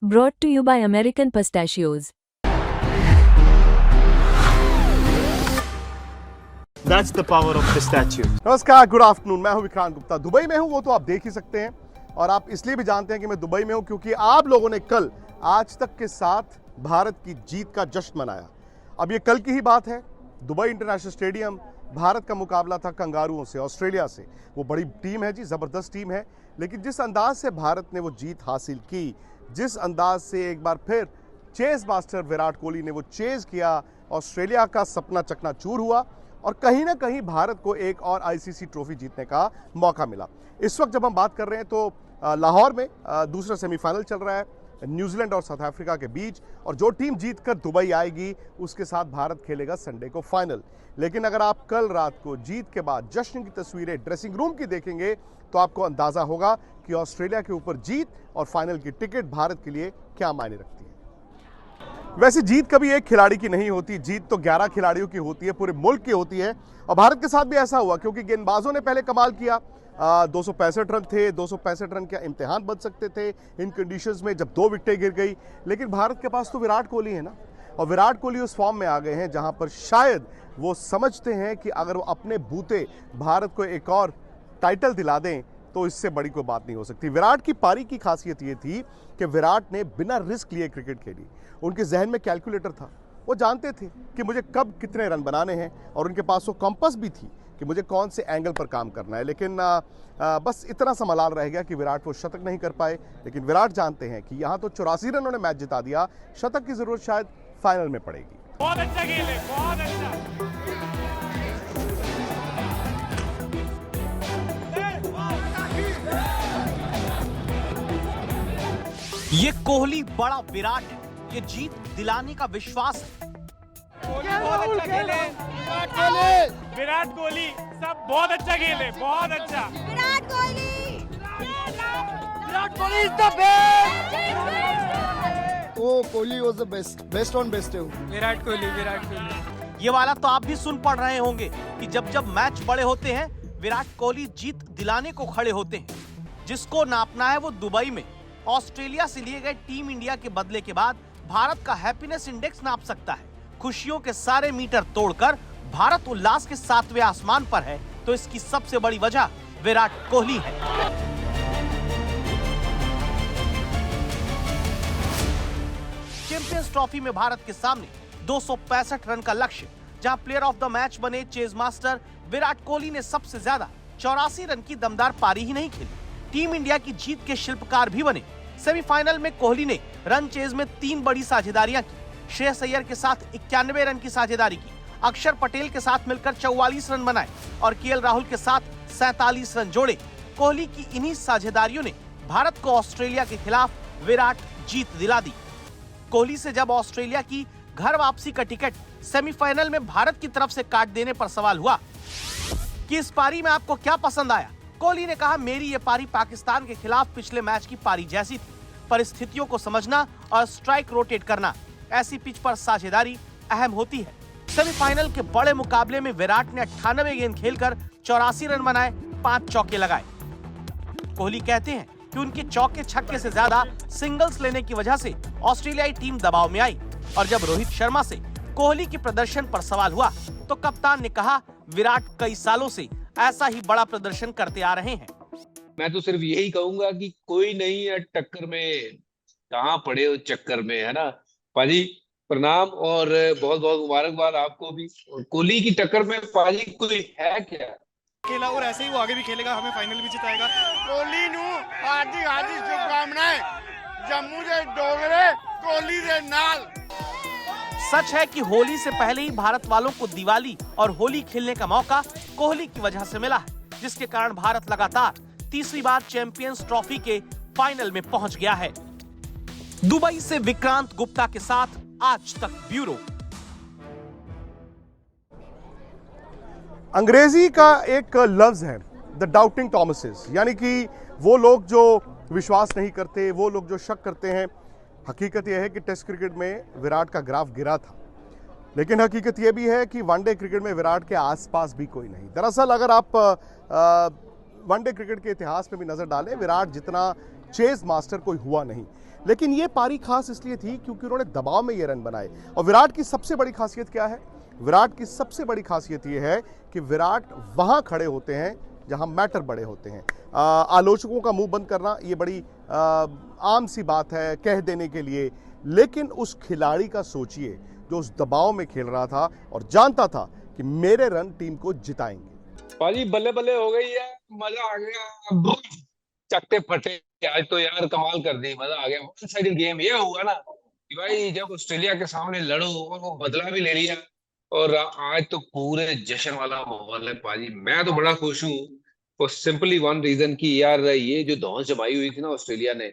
Brought to you by American Pistachios. That's the power of pistachio. नमस्कार, good afternoon. मैं हूं Vikrant Gupta. Dubai में हूं वो तो आप देख ही सकते हैं, और आप इसलिए भी जानते हैं कि मैं दुबई में हूं क्योंकि आप लोगों ने कल आज तक के साथ भारत की जीत का जश्न मनाया। अब ये कल की ही बात है। दुबई इंटरनेशनल स्टेडियम, भारत का मुकाबला था कंगारुओं से, ऑस्ट्रेलिया से। वो बड़ी टीम है जी, ज़बरदस्त टीम है, लेकिन जिस अंदाज से भारत ने वो जीत हासिल की, जिस अंदाज से एक बार फिर चेज मास्टर विराट कोहली ने वो चेज किया, ऑस्ट्रेलिया का सपना चकनाचूर हुआ और कहीं ना कहीं भारत को एक और आईसीसी ट्रॉफी जीतने का मौका मिला। इस वक्त जब हम बात कर रहे हैं तो लाहौर में दूसरा सेमीफाइनल चल रहा है न्यूजीलैंड और साउथ अफ्रीका के बीच, और जो टीम जीतकर दुबई आएगी उसके साथ भारत खेलेगा संडे को फाइनल। लेकिन अगर आप कल रात को जीत के बाद जश्न की तस्वीरें ड्रेसिंग रूम की देखेंगे तो आपको अंदाजा होगा कि ऑस्ट्रेलिया के ऊपर जीत और फाइनल की टिकट भारत के लिए क्या मायने रखती है। वैसे जीत कभी एक खिलाड़ी की नहीं होती, जीत तो 11 खिलाड़ियों की होती है, पूरे मुल्क की होती है। और भारत के साथ भी ऐसा हुआ क्योंकि गेंदबाजों ने पहले कमाल किया। 265 रन थे, 265 रन का इम्तिहान बन सकते थे इन कंडीशंस में जब 2 विकेटें गिर गई। लेकिन भारत के पास तो विराट कोहली है ना, और विराट कोहली उस फॉर्म में आ गए हैं जहां पर शायद वो समझते हैं कि अगर वो अपने बूते भारत को एक और टाइटल दिला दें तो इससे बड़ी कोई बात नहीं हो सकती। विराट की पारी की खासियत ये थी कि विराट ने बिना रिस्क लिए क्रिकेट खेली। उनके जहन में कैलकुलेटर था, वो जानते थे कि मुझे कब कितने रन बनाने हैं, और उनके पास वो कंपास भी थी कि मुझे कौन से एंगल पर काम करना है। लेकिन बस इतना सा मलाल रह गया कि विराट वो शतक नहीं कर पाए। लेकिन विराट जानते हैं कि यहाँ तो 84 रनों ने मैच जिता दिया, शतक की जरूरत शायद फाइनल में पड़ेगी। बहुत अच्छा खेल है, बहुत अच्छा। ये कोहली बड़ा विराट है, ये जीत दिलाने का विश्वास है। कोहली बहुत अच्छा खेले, विराट कोहली सब बहुत अच्छा खेले, बहुत अच्छा। Virat Kohli is the best. Oh, Kohli was the best on best है वो। विराट कोहली। ये वाला तो आप भी सुन पड़ रहे होंगे कि जब जब मैच बड़े होते हैं विराट कोहली जीत दिलाने को खड़े होते हैं। जिसको नापना है वो दुबई में ऑस्ट्रेलिया से लिए गए टीम इंडिया के बदले के बाद भारत का हैप्पीनेस इंडेक्स नाप सकता है। खुशियों के सारे मीटर तोड़कर भारत उल्लास के 7वें आसमान पर है, तो इसकी सबसे बड़ी वजह विराट कोहली है। चैंपियंस ट्रॉफी में भारत के सामने 265 रन का लक्ष्य, जहां प्लेयर ऑफ द मैच बने चेज मास्टर विराट कोहली ने सबसे ज्यादा 84 रन की दमदार पारी ही नहीं खेली, टीम इंडिया की जीत के शिल्पकार भी बने। सेमीफाइनल में कोहली ने रन चेज में 3 बड़ी साझेदारियां की। श्रेयस अय्यर के साथ 91 रन की साझेदारी की, अक्षर पटेल के साथ मिलकर 44 रन बनाए और केएल राहुल के साथ 47 रन जोड़े। कोहली की इन्हीं साझेदारियों ने भारत को ऑस्ट्रेलिया के खिलाफ विराट जीत दिला दी। कोहली से जब ऑस्ट्रेलिया की घर वापसी का टिकट सेमीफाइनल में भारत की तरफ से काट देने पर सवाल हुआ कि इस पारी में आपको क्या पसंद आया, कोहली ने कहा, मेरी ये पारी पाकिस्तान के खिलाफ पिछले मैच की पारी जैसी थी। परिस्थितियों को समझना और स्ट्राइक रोटेट करना, ऐसी पिच पर साझेदारी अहम होती है। सेमीफाइनल के बड़े मुकाबले में विराट ने 98 गेंद खेलकर 84 रन बनाए, 5 चौके लगाए। कोहली कहते हैं कि उनके चौके छक्के से ज्यादा सिंगल्स लेने की वजह से ऑस्ट्रेलियाई टीम दबाव में आई, और जब रोहित शर्मा से कोहली के प्रदर्शन पर सवाल हुआ तो कप्तान ने कहा, विराट कई सालों से ऐसा ही बड़ा प्रदर्शन करते आ रहे हैं। मैं तो सिर्फ यही कहूंगा कि कोई नहीं है टक्कर में, कहाँ पड़े हो चक्कर में, है ना पाजी। प्रणाम और बहुत बहुत मुबारकबाद आपको भी। और कोहली की टक्कर में पाजी कोई है क्या? खेला और ऐसे ही वो आगे भी खेलेगा, हमें फाइनल भी जिताएगा। कोहली नू हार्दिक हार्दिक शुभकामनाएं। जम्मू के डोगरे कोहली के नाल। सच है कि होली से पहले ही भारत वालों को दिवाली और होली खेलने का मौका कोहली की वजह से मिला है, जिसके कारण भारत लगातार तीसरी बार चैंपियंस ट्रॉफी के फाइनल में पहुंच गया है। दुबई से विक्रांत गुप्ता के साथ आज तक ब्यूरो। अंग्रेजी का एक लफ्ज है द डाउटिंग टॉमसेस, यानी कि वो लोग जो विश्वास नहीं करते, वो लोग जो शक करते हैं। हकीकत यह है कि टेस्ट क्रिकेट में विराट का ग्राफ गिरा था, लेकिन हकीकत यह भी है कि वनडे क्रिकेट में विराट के आसपास भी कोई नहीं। दरअसल अगर आप वनडे क्रिकेट के इतिहास में भी नजर डालें, विराट जितना चेज मास्टर कोई हुआ नहीं। लेकिन ये पारी खास इसलिए थी क्योंकि उन्होंने दबाव में ये रन बनाए। और विराट की सबसे बड़ी खासियत क्या है? विराट की सबसे बड़ी खासियत ये है कि विराट वहां खड़े होते हैं जहां मैटर बड़े होते हैं। आलोचकों का मुंह बंद करना ये बड़ी आम सी बात है कह देने के लिए, लेकिन उस खिलाड़ी का सोचिए जो उस दबाव में खेल रहा था और जानता था कि मेरे रन टीम को जिताएंगे। पाजी बल्ले बल्ले हो गई है, मजा आ गया, चकते फटे। आज तो यार कमाल कर दी, मजा आ गया। वन साइडेड गेम ये हुआ ना कि भाई जब ऑस्ट्रेलिया के सामने लड़ो और वो बदला भी ले लिया, और आज तो पूरे जश्न वाला माहौल है पाजी। मैं तो बड़ा खुश हूँ और सिंपली वन रीजन की यार ये जो धौंस जमाई हुई थी ना ऑस्ट्रेलिया ने,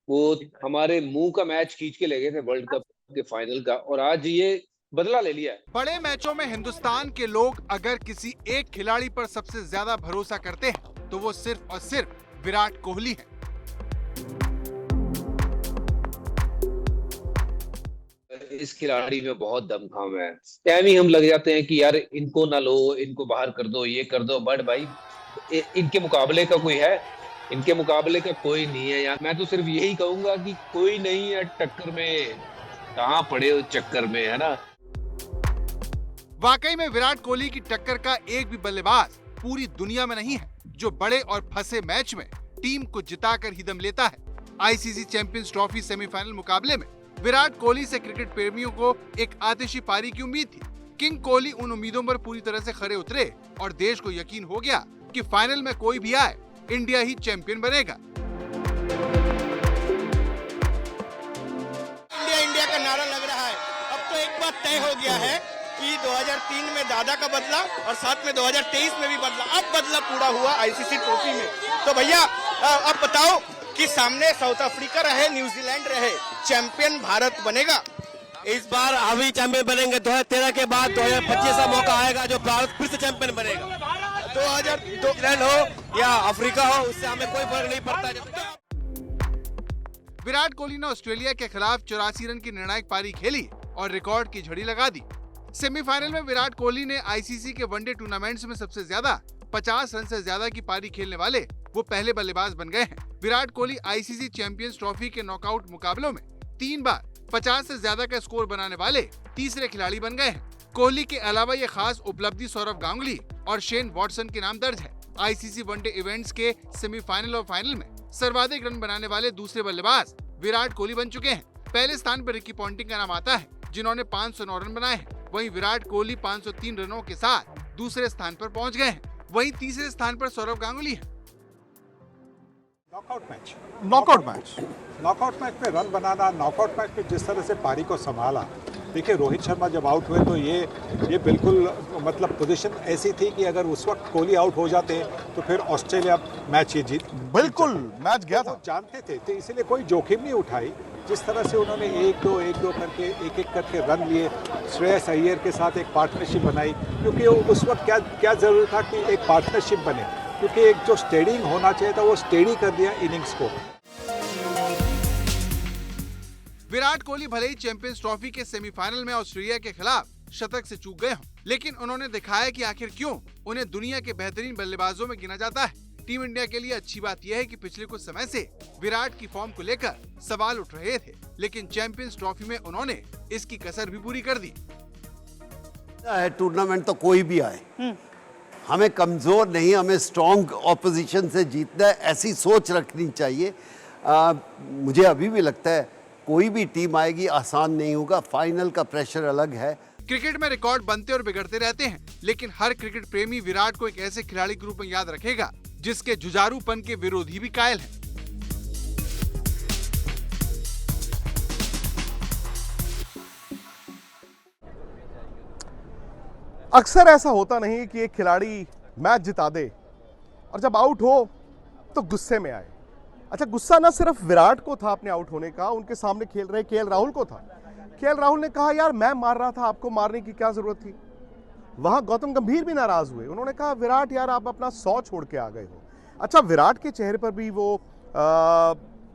वो हमारे मुंह का मैच खींच के ले गए थे वर्ल्ड कप के फाइनल का, और आज ये बदला ले लिया है। बड़े मैचों में हिंदुस्तान के लोग अगर किसी एक खिलाड़ी पर सबसे ज्यादा भरोसा करते हैं तो वो सिर्फ और सिर्फ विराट कोहली है। इस खिलाड़ी में बहुत दमखम है। टाइम ही हम लग जाते हैं कि यार इनको ना लो, इनको बाहर कर दो, ये कर दो, बट भाई इनके मुकाबले का कोई है? इनके मुकाबले का कोई नहीं है यार। मैं तो सिर्फ यही कहूंगा कि कोई नहीं है टक्कर में, कहां पड़े हो चक्कर में, है ना। वाकई में विराट कोहली की टक्कर का एक भी बल्लेबाज पूरी दुनिया में नहीं है जो बड़े और फंसे मैच में टीम को जिताकर ही दम लेता है। आईसीसी चैंपियंस ट्रॉफी सेमीफाइनल मुकाबले में विराट कोहली से क्रिकेट प्रेमियों को एक आतिशी पारी की उम्मीद थी। किंग कोहली उन उम्मीदों पर पूरी तरह से खरे उतरे और देश को यकीन हो गया कि फाइनल में कोई भी आए इंडिया ही चैंपियन बनेगा। इंडिया का नारा लग रहा है। अब तो एक बात तय हो गया है कि 2003 में दादा का बदला और साथ में 2023 में भी बदला, अब बदला पूरा हुआ आईसीसी ट्रॉफी में। तो भैया अब बताओ कि सामने साउथ अफ्रीका रहे, न्यूजीलैंड रहे, चैंपियन भारत बनेगा? इस बार हम ही चैंपियन बनेंगे। 2013 के बाद 2025 का मौका आएगा जो भारत फिर से चैंपियन बनेगा। 2002 हो या अफ्रीका हो, उससे हमें कोई फर्क नहीं पड़ता। विराट कोहली ने ऑस्ट्रेलिया के खिलाफ 84 रन की निर्णायक पारी खेली और रिकॉर्ड की झड़ी लगा दी। सेमीफाइनल में विराट कोहली ने आईसीसी के वनडे टूर्नामेंट्स में सबसे ज्यादा 50 रन से ज्यादा की पारी खेलने वाले वो पहले बल्लेबाज बन गए हैं। Virat Kohli ICC champions trophy के नॉकआउट मुकाबलों में 3 बार 50 से ज्यादा का स्कोर बनाने वाले तीसरे खिलाड़ी बन गए हैं। कोहली के अलावा ये खास उपलब्धि सौरव गांगुली और शेन वॉटसन के नाम दर्ज है। आईसीसी वनडे इवेंट्स के सेमीफाइनल और फाइनल में सर्वाधिक रन बनाने वाले दूसरे बल्लेबाज विराट कोहली बन चुके हैं। पहले स्थान पर रिकी पॉन्टिंग का नाम आता है जिन्होंने 509 रन बनाए हैं। वहीं विराट कोहली 503 रनों के साथ दूसरे स्थान पर पहुंच गए हैं। वहीं तीसरे स्थान पर सौरव गांगुली है। नॉकआउट मैच में रन बनाना, नॉकआउट मैच में जिस तरह से पारी को संभाला। देखिए रोहित शर्मा जब आउट हुए तो ये बिल्कुल मतलब पोजीशन ऐसी थी कि अगर उस वक्त कोहली आउट हो जाते तो फिर ऑस्ट्रेलिया मैच ये जीत बिल्कुल मैच गया था। जानते थे तो इसलिए कोई जोखिम नहीं उठाई। जिस तरह से उन्होंने एक दो करके एक करके रन लिए, श्रेयस अय्यर के साथ एक पार्टनरशिप बनाई, क्योंकि उस वक्त क्या जरूरी था कि एक पार्टनरशिप बने, क्योंकि एक जो स्टेडिंग होना चाहिए था वो स्टेडी कर दिया इनिंग्स को। विराट कोहली भले ही चैंपियंस ट्रॉफी के सेमीफाइनल में ऑस्ट्रेलिया के खिलाफ शतक से चूक गए हों, लेकिन उन्होंने दिखाया कि आखिर क्यों उन्हें दुनिया के बेहतरीन बल्लेबाजों में गिना जाता है। टीम इंडिया के लिए अच्छी बात यह है कि पिछले कुछ समय से विराट की फॉर्म को लेकर सवाल उठ रहे थे, लेकिन चैंपियंस ट्रॉफी में उन्होंने इसकी कसर भी पूरी कर दी। टूर्नामेंट तो कोई भी आए, हमें कमजोर नहीं, हमें स्ट्रॉन्ग ऑपोजिशन से जीतना है, ऐसी सोच रखनी चाहिए। मुझे अभी भी लगता है कोई भी टीम आएगी आसान नहीं होगा, फाइनल का प्रेशर अलग है। क्रिकेट में रिकॉर्ड बनते और बिगड़ते रहते हैं, लेकिन हर क्रिकेट प्रेमी विराट को एक ऐसे खिलाड़ी के रूप में याद रखेगा जिसके जुझारूपन के विरोधी भी कायल हैं। अक्सर ऐसा होता नहीं कि एक खिलाड़ी मैच जिता दे और जब आउट हो तो गुस्से में आए। अच्छा, गुस्सा ना सिर्फ विराट को था अपने आउट होने का, उनके सामने खेल रहे केएल राहुल को था। केएल राहुल ने कहा यार मैं मार रहा था, आपको मारने की क्या जरूरत थी। वहां गौतम गंभीर भी नाराज हुए, उन्होंने कहा विराट यार आप अपना 100 छोड़ के आ गए हो। अच्छा, विराट के चेहरे पर भी वो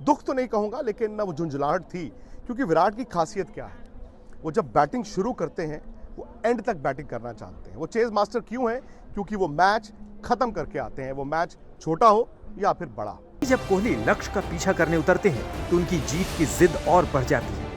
दुख तो नहीं कहूंगा लेकिन वो झुंझलाहट थी, क्योंकि विराट की खासियत क्या है, वो जब बैटिंग शुरू करते हैं वो एंड तक बैटिंग करना चाहते हैं। वो चेज मास्टर क्यों है? क्योंकि वो मैच खत्म करके आते हैं, वो मैच छोटा हो या फिर बड़ा हो। जब कोहली लक्ष्य का पीछा करने उतरते हैं तो उनकी जीत की जिद और बढ़ जाती है।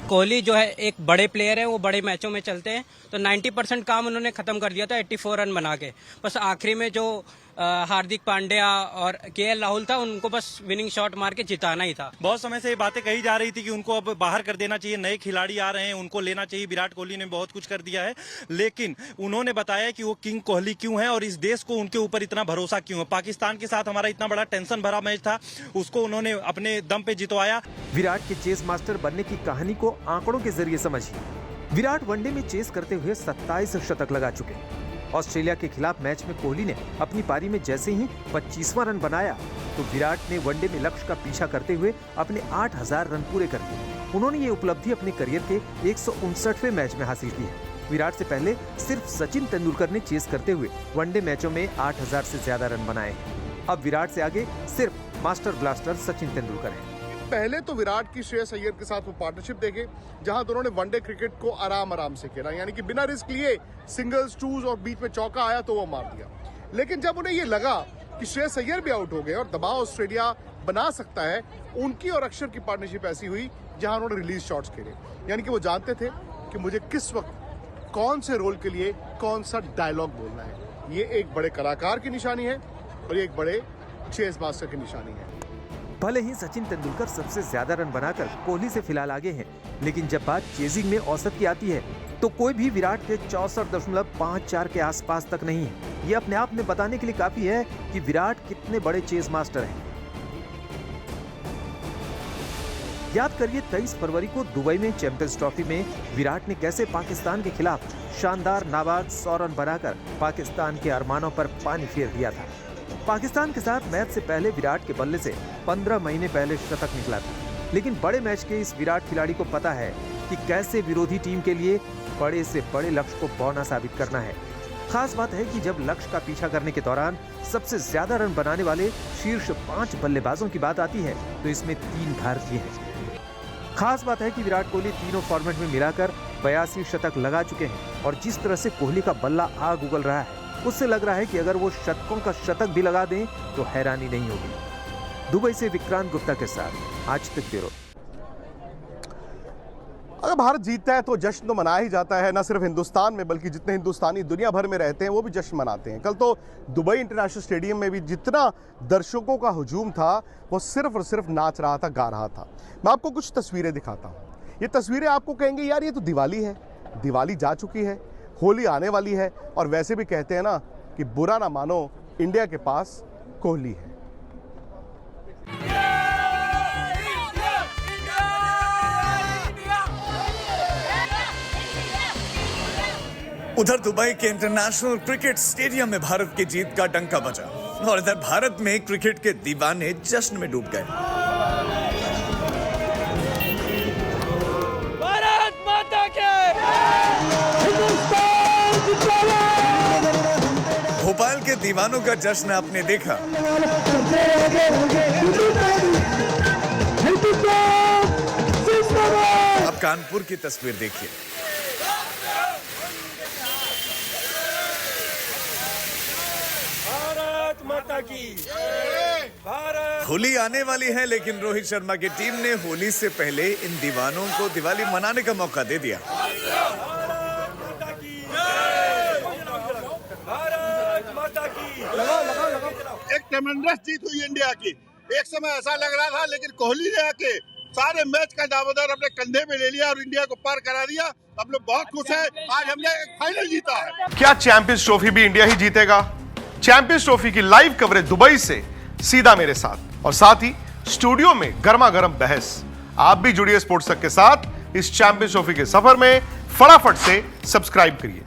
कोहली जो है एक बड़े प्लेयर है, वो बड़े मैचों में चलते हैं, तो 90% काम उन्होंने खत्म कर दिया था 84 रन बना के। बस आखिरी में जो हार्दिक पांड्या और केएल राहुल था, उनको बस विनिंग शॉट मार के जिताना ही था। बहुत समय से ये बातें कही जा रही थी कि उनको अब बाहर कर देना चाहिए, नए खिलाड़ी आ रहे हैं, उनको लेना चाहिए। विराट कोहली ने बहुत कुछ कर दिया है, लेकिन उन्होंने बताया कि वो किंग कोहली क्यों है और इस देश को उनके ऊपर इतना भरोसा क्यों है। पाकिस्तान के साथ हमारा इतना बड़ा टेंशन भरा मैच था, उसको उन्होंने अपने दम पे जितवाया। विराट के चेस मास्टर बनने की कहानी को आंकड़ों के जरिए समझिए। विराट वनडे में चेस करते हुए 27 शतक लगा चुके हैं। ऑस्ट्रेलिया के खिलाफ मैच में कोहली ने अपनी पारी में जैसे ही 25वां रन बनाया तो विराट ने वनडे में लक्ष्य का पीछा करते हुए अपने 8000 रन पूरे कर दिए। उन्होंने ये उपलब्धि अपने करियर के 159वें मैच में हासिल की है। विराट से पहले सिर्फ सचिन तेंदुलकर ने चेस करते हुए वनडे मैचों में 8000 से ज्यादा रन बनाए हैं। अब विराट से आगे सिर्फ मास्टर ब्लास्टर सचिन तेंदुलकर है। पहले तो विराट की श्रेयस अय्यर के साथ वो पार्टनरशिप देखे, जहां दोनों ने वनडे क्रिकेट को आराम से खेला, यानी कि बिना रिस्क लिए सिंगल्स, टूज और बीच में चौका आया तो वो मार दिया। लेकिन जब उन्हें ये लगा कि श्रेयस अय्यर भी आउट हो गए और दबाव ऑस्ट्रेलिया बना सकता है, उनकी और अक्षर की पार्टनरशिप ऐसी हुई जहां उन्होंने रिलीज शॉट्स खेले। यानी कि वो जानते थे कि मुझे किस वक्त कौन से रोल के लिए कौन सा डायलॉग बोलना है। ये एक बड़े कलाकार की निशानी है और ये एक बड़े चेस मास्टर की निशानी है। भले ही सचिन तेंदुलकर सबसे ज्यादा रन बनाकर कोहली से फिलहाल आगे हैं, लेकिन जब बात चेजिंग में औसत की आती है तो कोई भी विराट के 64.54 के आसपास तक नहीं है। ये अपने आप में बताने के लिए काफी है कि विराट कितने बड़े चेस मास्टर हैं। याद करिए 23 फरवरी को दुबई में चैंपियंस ट्रॉफी में विराट ने कैसे पाकिस्तान के खिलाफ शानदार नाबाद 100 रन बनाकर पाकिस्तान के अरमानों पर पानी फेर दिया था। पाकिस्तान के साथ मैच से पहले विराट के बल्ले से 15 महीने पहले शतक निकला था, लेकिन बड़े मैच के इस विराट खिलाड़ी को पता है कि कैसे विरोधी टीम के लिए बड़े से बड़े लक्ष्य को बौना साबित करना है। खास बात है कि जब लक्ष्य का पीछा करने के दौरान सबसे ज्यादा रन बनाने वाले शीर्ष 5 बल्लेबाजों की बात आती है तो इसमें 3 भारतीय हैं। खास बात है कि विराट कोहली तीनों फॉर्मेट में मिलाकर 82 शतक लगा चुके हैं और जिस तरह से कोहली का बल्ला आग उगल रहा है, उससे लग रहा है कि अगर वो शतकों का शतक भी लगा दें तो हैरानी नहीं होगी। दुबई से विक्रांत गुप्ता के साथ आज तक ब्यूरो। अगर भारत जीतता है तो जश्न तो मनाया ही जाता है, न सिर्फ हिंदुस्तान में बल्कि जितने हिंदुस्तानी दुनिया भर में रहते हैं वो भी जश्न मनाते हैं। कल तो दुबई इंटरनेशनल स्टेडियम में भी जितना दर्शकों का हुजूम था वो सिर्फ और सिर्फ नाच रहा था, गा रहा था। मैं आपको कुछ तस्वीरें दिखाता हूँ। ये तस्वीरें आपको कहेंगे यार ये तो दिवाली है, दिवाली जा चुकी है, होली आने वाली है और वैसे भी कहते हैं ना कि बुरा ना मानो इंडिया के पास कोहली है। उधर दुबई के इंटरनेशनल क्रिकेट स्टेडियम में भारत की जीत का डंका बजा और इधर भारत में क्रिकेट के दीवाने जश्न में डूब गए। भारत माता के भोपाल के दीवानों का जश्न आपने देखा, अब कानपुर की तस्वीर देखिए। भारत माता की भारत। होली आने वाली है, लेकिन रोहित शर्मा की टीम ने होली से पहले इन दीवानों को दिवाली मनाने का मौका दे दिया। एक ट्रेमेंडस जीत हुई इंडिया की। एक समय ऐसा लग रहा था, लेकिन कोहली ने आके सारे मैच का दावेदार अपने कंधे पे ले लिया और इंडिया को पार करा दिया। हम लोग बहुत खुश हैं, आज हमने एक फाइनल जीता है। क्या चैंपियंस ट्रॉफी भी इंडिया ही जीतेगा? चैंपियंस ट्रॉफी की लाइव कवरेज दुबई से सीधा मेरे साथ और साथ ही स्टूडियो में गर्मा गर्म बहस। आप भी जुड़िए स्पोर्ट्स तक के साथ इस चैंपियंस ट्रॉफी के सफर में। फटाफट से सब्सक्राइब करिए।